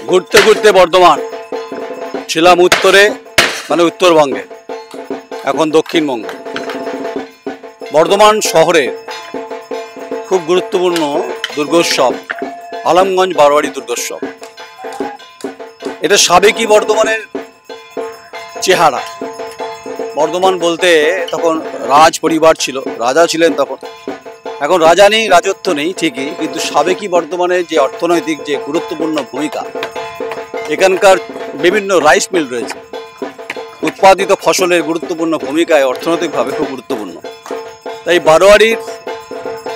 ঘুরতে ঘুরতে বর্ধমান ছিলাম উত্তরে, মানে উত্তরবঙ্গে, এখন দক্ষিণবঙ্গে। বর্ধমান শহরে খুব গুরুত্বপূর্ণ দুর্গোৎসব আলমগঞ্জ বারোয়ারি দুর্গোৎসব। এটা সাবেকি বর্ধমানের চেহারা। বর্ধমান বলতে তখন রাজ পরিবার ছিল, রাজা ছিলেন তখন। এখন রাজা নেই, রাজত্ব নেই ঠিকই, কিন্তু সাবেকি বর্ধমানের যে অর্থনৈতিক যে গুরুত্বপূর্ণ ভূমিকা, এখানকার বিভিন্ন রাইস মিল রয়েছে, উৎপাদিত ফসলের গুরুত্বপূর্ণ ভূমিকায় অর্থনৈতিকভাবে খুব গুরুত্বপূর্ণ। তাই বারোয়ারির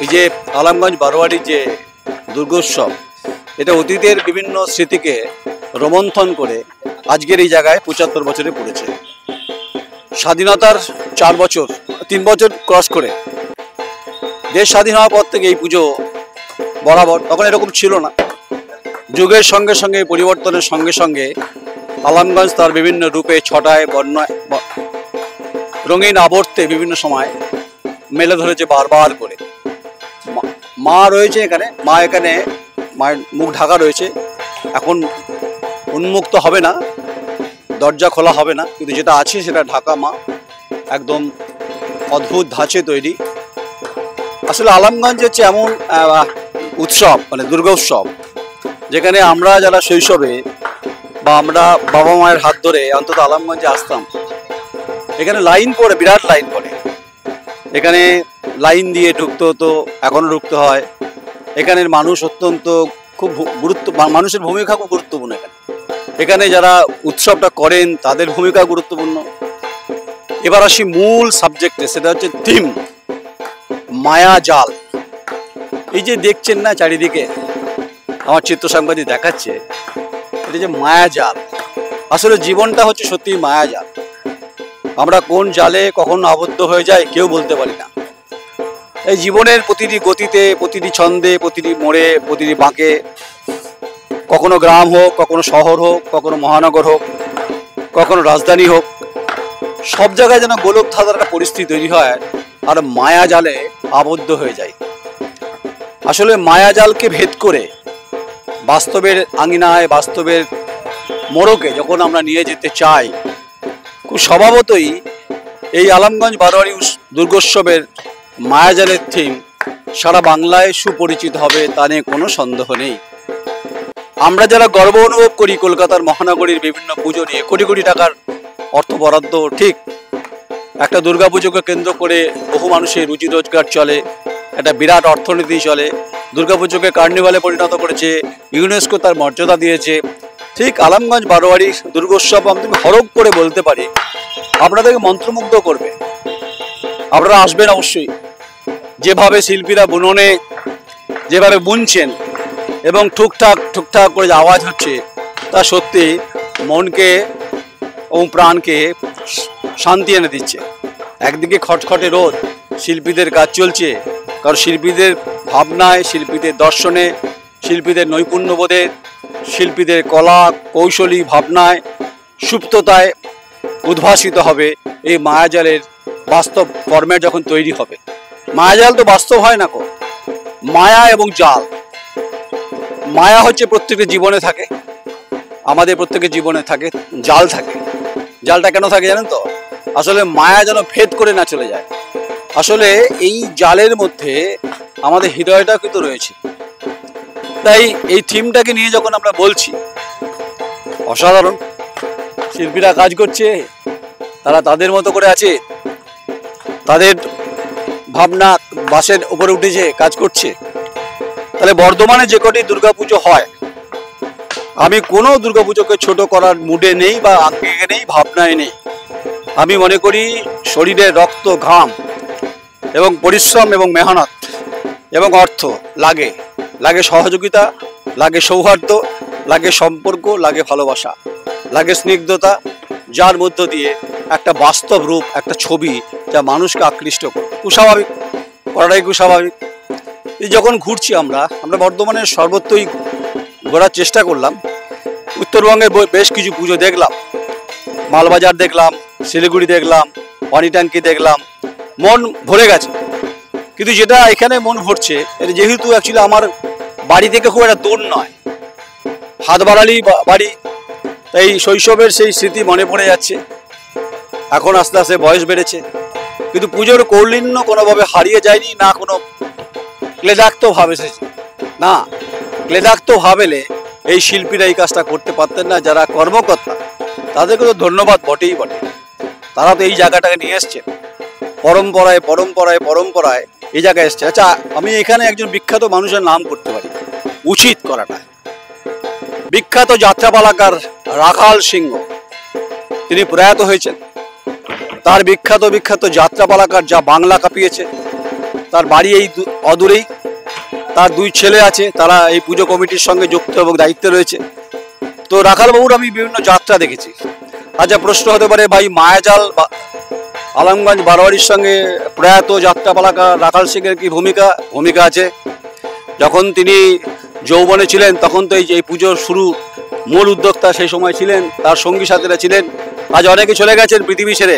এই যে আলমগঞ্জ বারোয়ারির যে দুর্গোৎসব, এটা অতীতের বিভিন্ন স্মৃতিকে রোমন্থন করে আজকের এই জায়গায় ৭৫ বছরে পড়েছে। স্বাধীনতার ৩ বছর ক্রস করে দেশ স্বাধীন হওয়ার পর থেকে এই পুজো বরাবর, তখন এরকম ছিল না। যুগের সঙ্গে সঙ্গে পরিবর্তনের সঙ্গে সঙ্গে আলমগঞ্জ তার বিভিন্ন রূপে, ছটায়, বর্ণায়, রঙিন আবর্তে বিভিন্ন সময় মেলে ধরেছে বারবার করে। মা রয়েছে এখানে, মায়ের মুখ ঢাকা রয়েছে, এখন উন্মুক্ত হবে না, দরজা খোলা হবে না, কিন্তু যেটা আছে সেটা ঢাকা মা, একদম অদ্ভুত ধাঁচে তৈরি। আসলে আলমগঞ্জ হচ্ছে এমন উৎসব, মানে দুর্গোৎসব, যেখানে আমরা যারা শৈশবে বা আমরা বাবা মায়ের হাত ধরে অন্তত আলমগঞ্জে আসতাম, এখানে লাইন পড়ে, বিরাট লাইন পড়ে। এখানে লাইন দিয়ে ঢুকতে হতো, এখনও ঢুকতে হয়। এখানের মানুষ অত্যন্ত খুব মানুষের ভূমিকা খুব গুরুত্বপূর্ণ। এখানে যারা উৎসবটা করেন তাদের ভূমিকা গুরুত্বপূর্ণ। এবার আসি মূল সাবজেক্টে, সেটা হচ্ছে থিম, মায়া জাল। এই যে দেখছেন না চারিদিকে, আমার চিত্র সাংবাদিক দেখাচ্ছে, এটা যে মায়া জাল। আসলে জীবনটা হচ্ছে সত্যি মায়া জাল। আমরা কোন জালে কখন আবদ্ধ হয়ে যাই কেউ বলতে পারি না। এই জীবনের প্রতিটি গতিতে, প্রতিটি ছন্দে, প্রতিটি মোড়ে, প্রতিটি বাঁকে, কখনো গ্রাম হোক, কখনো শহর হোক, কখনো মহানগর হোক, কখনো রাজধানী হোক, সব জায়গায় যেন গোলক ধাঁধার একটা পরিস্থিতি তৈরি হয় আর মায়া জালে আবদ্ধ হয়ে যায়। আসলে মায়া জালকে ভেদ করে বাস্তবের আঙিনায়, বাস্তবের মোড়কে যখন আমরা নিয়ে যেতে চাই, খুব স্বভাবতই এই আলমগঞ্জ বারোয়ারি দুর্গোৎসবের মায়াজালের থিম সারা বাংলায় সুপরিচিত হবে, তা নিয়ে কোনো সন্দেহ নেই। আমরা যারা গর্ব অনুভব করি কলকাতার মহানগরীর বিভিন্ন পুজো নিয়ে, কোটি কোটি টাকার অর্থ বরাদ্দ, ঠিক একটা দুর্গাপুজোকে কেন্দ্র করে বহু মানুষের রুজি রোজগার চলে, একটা বিরাট অর্থনীতি চলে। দুর্গাপুজোকে কার্নিভালে পরিণত করেছে, ইউনেস্কো তার মর্যাদা দিয়েছে। ঠিক আলমগঞ্জ বারোয়ারি দুর্গোৎসব আমি হরপ করে বলতে পারি আপনাদেরকে মন্ত্রমুগ্ধ করবে। আপনারা আসবেন অবশ্যই। যেভাবে শিল্পীরা বুননে যেভাবে বুনছেন এবং ঠুকঠাক ঠুকঠাক করে যে আওয়াজ হচ্ছে, তা সত্যি মনকে ও প্রাণকে শান্তি এনে দিচ্ছে। একদিকে খটখটে রোদ, শিল্পীদের কাজ চলছে, কারণ শিল্পীদের ভাবনায়, শিল্পীদের দর্শনে, শিল্পীদের নৈপুণ্যবোধে, শিল্পীদের কলা কৌশলী ভাবনায়, সুপ্ততায় উদ্ভাসিত হবে এই মায়াজালের বাস্তব ফরম্যাট যখন তৈরি হবে। মায়াজাল তো বাস্তব হয় না, মায়া এবং জাল। মায়া হচ্ছে প্রত্যেকের জীবনে থাকে, আমাদের প্রত্যেকের জীবনে থাকে, জাল থাকে। জালটা কেন থাকে জানেন তো? আসলে মায়া যেন ভেদ করে না চলে যায়। আসলে এই জালের মধ্যে আমাদের হৃদয়টা কিন্তু রয়েছে। তাই এই থিমটাকে নিয়ে যখন আমরা বলছি, অসাধারণ শিল্পীরা কাজ করছে, তারা তাদের মতো করে আছে, তাদের ভাবনা বাসের উপরে উঠেছে, কাজ করছে। তাহলে বর্ধমানে যে কটি দুর্গাপুজো হয়, আমি কোনো দুর্গাপুজোকে ছোট করার মুডে নেই বা আঙ্গিকে নেই, ভাবনায় নেই। আমি মনে করি শরীরের রক্ত, ঘাম এবং পরিশ্রম এবং মেহনত এবং অর্থ লাগে, লাগে সহযোগিতা, লাগে সৌহার্দ্য, লাগে সম্পর্ক, লাগে ভালোবাসা, লাগে স্নিগ্ধতা, যার মধ্য দিয়ে একটা বাস্তব রূপ, একটা ছবি যা মানুষকে আকৃষ্ট করে। কুস্বাভাবিক করাটাই কুস্বাভাবিক। এই যখন ঘুরছি আমরা বর্ধমানের সর্বত্রই ঘোরার চেষ্টা করলাম। উত্তরবঙ্গের বেশ কিছু পুজো দেখলাম, মালবাজার দেখলাম, শিলিগুড়ি দেখলাম, পানিট্যাঙ্কি দেখলাম, মন ভরে গেছে। কিন্তু যেটা এখানে মন ভরছে, এটা যেহেতু অ্যাকচুয়ালি আমার বাড়ি থেকে খুব একটা দূর নয়, হাত বাড়ালি বাড়ি, তাই শৈশবের সেই স্মৃতি মনে পড়ে যাচ্ছে। এখন আস্তে আস্তে বয়স বেড়েছে, কিন্তু পুজোর কৌলিন্য কোনোভাবে হারিয়ে যায়নি, না কোনো ক্লেদাক্ত ভাব এসেছে না। ক্লেদাক্ত ভাব এলে এই শিল্পীরা এই কাজটা করতে পারতেন না। যারা কর্মকর্তা তাদেরকে তো ধন্যবাদ বটেই বটে, তারা তো এই জায়গাটাকে নিয়ে এসছে, পরম্পরায় পরম্পরায় পরম্পরায় এই জায়গায় এসছে। আচ্ছা, আমি এখানে একজন বিখ্যাত মানুষের নাম করতে পারি, উচিত করাটা। বিখ্যাত যাত্রাপালাকার রাখাল সিংহ, তিনি প্রয়াত হয়েছেন। তার বিখ্যাত বিখ্যাত যাত্রাপালাকার যা বাংলা কাঁপিয়েছে, তার বাড়ি এই অদূরেই। তার দুই ছেলে আছে, তারা এই পুজো কমিটির সঙ্গে যুক্ত এবং দায়িত্বে রয়েছে। তো রাখালবাবুর আমি বিভিন্ন যাত্রা দেখেছি। আচ্ছা, প্রশ্ন হতে পারে, ভাই মায়াজাল আলমগঞ্জ বারোয়ারির সঙ্গে প্রয়াত যাত্রাপালাকার রাখাল সিংয়ের কি ভূমিকা আছে। যখন তিনি যৌবনে ছিলেন তখন তো এই পুজোর শুরু মূল উদ্যোক্তা সেই সময় ছিলেন, তার সঙ্গী সাথীরা ছিলেন। আজ অনেকে চলে গেছেন পৃথিবী ছেড়ে,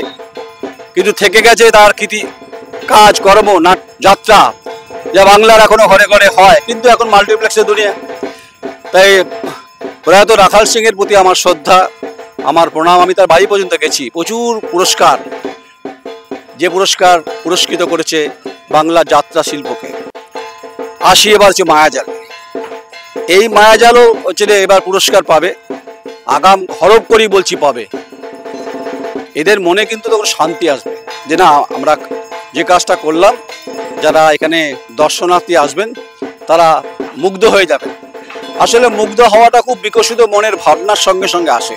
কিন্তু থেকে গেছে তার কৃতি কাজ কর্ম যাত্রা, যা বাংলার এখনো ঘরে ঘরে হয়, কিন্তু এখন মাল্টিপ্লেক্সের দুনিয়া। তাই প্রয়াত রাখাল সিংয়ের প্রতি আমার শ্রদ্ধা, আমার প্রণাম। আমি তার বাড়ি পর্যন্ত গেছি। প্রচুর পুরস্কার, যে পুরস্কৃত করেছে বাংলা যাত্রা শিল্পকে। আসি এবার হচ্ছে মায়াজাল। এই মায়াজালও হচ্ছে এবার পুরস্কার পাবে, আগাম হরপ করেই বলছি পাবে। এদের মনে কিন্তু তখন শান্তি আসবে যে না, আমরা যে কাজটা করলাম, যারা এখানে দর্শনার্থী আসবেন তারা মুগ্ধ হয়ে যাবেন। আসলে মুগ্ধ হওয়াটা খুব বিকশিত মনের ভাবনার সঙ্গে সঙ্গে আসে।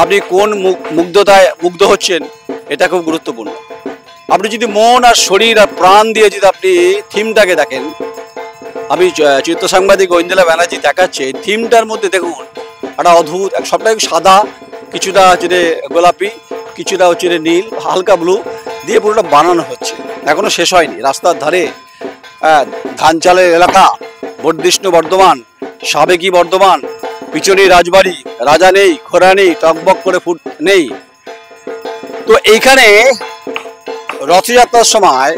আপনি কোন মুগ্ধতায় মুগ্ধ হচ্ছেন এটা খুব গুরুত্বপূর্ণ। আপনি যদি মন আর শরীর আর প্রাণ দিয়ে যদি আপনি থিমটাকে দেখেন, আমি চিত্র সাংবাদিক ঐন্দ্রিলা ব্যানার্জি দেখাচ্ছে থিমটার মধ্যে দেখুন একটা অদ্ভুত, সবটাই সাদা, কিছুটা হচ্ছে গোলাপি, কিছুটা হচ্ছে নীল, হালকা ব্লু দিয়ে পুরোটা বানানো হচ্ছে, এখনো শেষ হয়নি। রাস্তার ধারে ধান চালের এলাকা, বর্ধিষ্ণু বর্ধমান, সাবেকি বর্ধমান, পিছনে রাজবাড়ি, রাজা নেই, খোরা নেই, টকবক করে ফুট নেই। তো এইখানে রথযাত্রার সময়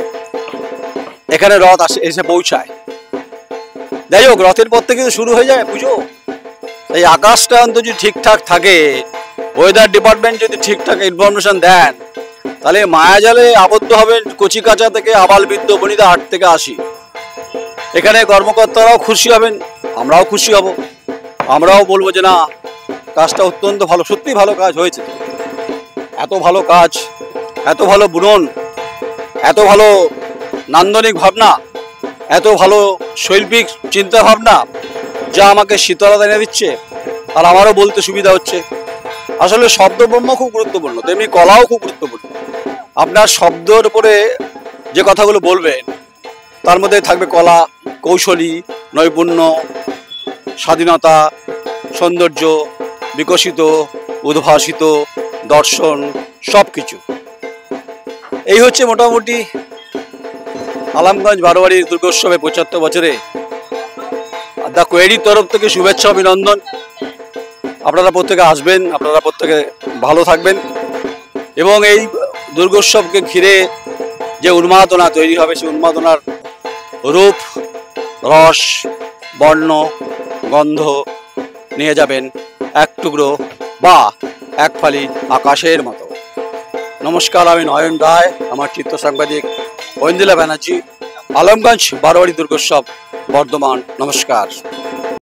এখানে রথ এসে পৌঁছায়। যাই হোক, রথের পর থেকে শুরু হয়ে যায় পুজো। এই আকাশটা অন্তত যদি ঠিকঠাক থাকে, ওয়েদার ডিপার্টমেন্ট যদি ঠিকঠাক ইনফরমেশন দেন, তাহলে মায়াজালে আবদ্ধ হবেন কচি কাঁচা থেকে আবাল বৃদ্ধ বনিতা, 8 থেকে 80। এখানে কর্মকর্তারাও খুশি হবেন, আমরাও খুশি হব। আমরাও বলবো যে না, কাজটা অত্যন্ত ভালো, সত্যি ভালো কাজ হয়েছে। এত ভালো কাজ, এত ভালো বুনন, এত ভালো নান্দনিক ভাবনা, এত ভালো শৈল্পিক চিন্তা ভাবনা, যা আমাকে শীতলতা এনে দিচ্ছে, আর আমারও বলতে সুবিধা হচ্ছে। আসলে শব্দব্রহ্ম খুব গুরুত্বপূর্ণ, তেমনি কলাও খুব গুরুত্বপূর্ণ। আপনার শব্দের উপরে যে কথাগুলো বলবেন তার মধ্যে থাকবে কলা, কৌশলী, নৈপুণ্য, স্বাধীনতা, সৌন্দর্য, বিকশিত, উদ্ভাসিত, দর্শন, সব কিছু। এই হচ্ছে মোটামুটি আলমগঞ্জ বারোয়ারির দুর্গোৎসবে 75 বছরে দ্য কোয়েরির তরফ থেকে শুভেচ্ছা, অভিনন্দন। আপনারা প্রত্যেকে আসবেন, আপনারা প্রত্যেকে ভালো থাকবেন, এবং এই দুর্গোৎসবকে ঘিরে যে উন্মাদনা তৈরি হবে, সেই উন্মাদনার রূপ, রস, বর্ণ, গন্ধ নিয়ে যাবেন এক টুকরো বা এক ফালি আকাশের মতো। নমস্কার, আমি নয়ন রায়, আমার চিত্র সাংবাদিক ঐন্দ্রিলা ব্যানার্জি, আলমগঞ্জ বারোয়ারি দুর্গোৎসব, বর্ধমান। নমস্কার।